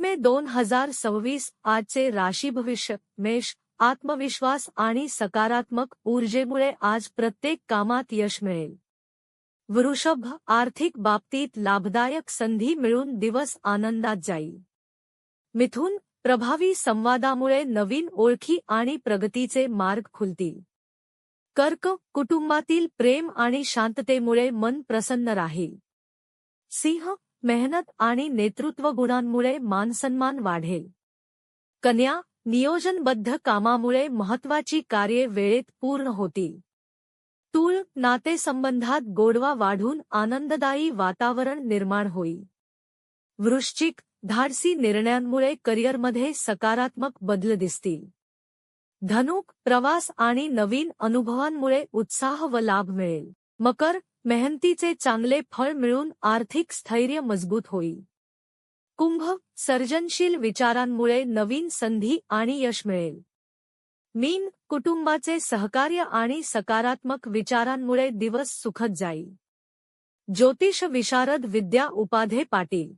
मे 2026 आजचे राशी भविष्य मेष. आत्मविश्वास आणि सकारात्मक ऊर्जेमुळे आज प्रत्येक कामात यश मिळेल. वृषभ. आर्थिक बाबतीत लाभदायक संधी मिळून दिवस आनंदात जाईल. मिथुन. प्रभावी संवादामुळे नवीन ओळखी आणि प्रगतीचे मार्ग खुलतील. कर्क. कुटुंबातील प्रेम आणि शांततेमुळे मन प्रसन्न राहील. सिंह. मेहनत आणि नेतृत्व गुणांमुळे मानसन्मान वाढेल. कन्या. नियोजनबद्ध कामामुळे महत्त्वाची कार्ये वेळेत पूर्ण होतील. तूळ. नातेसंबंधात गोडवा वाढून आनंददायी वातावरण निर्माण होईल. वृश्चिक. धाडसी निर्णयांमुळे करिअरमध्ये सकारात्मक बदल दिसतील. धनुक. प्रवास आणि नवीन अनुभवांमुळे उत्साह व लाभ मिळेल. मकर. मेहनतीचे चांगले फळ मिळून आर्थिक स्थैर्य मजबूत होईल. कुंभ. सर्जनशील विचारांमुळे नवीन संधी आणि यश मिळेल. मीन. कुटुंबाचे सहकार्य आणि सकारात्मक विचारांमुळे दिवस सुखद जाईल. ज्योतिष विशारद विद्या उपाध्ये पाटील.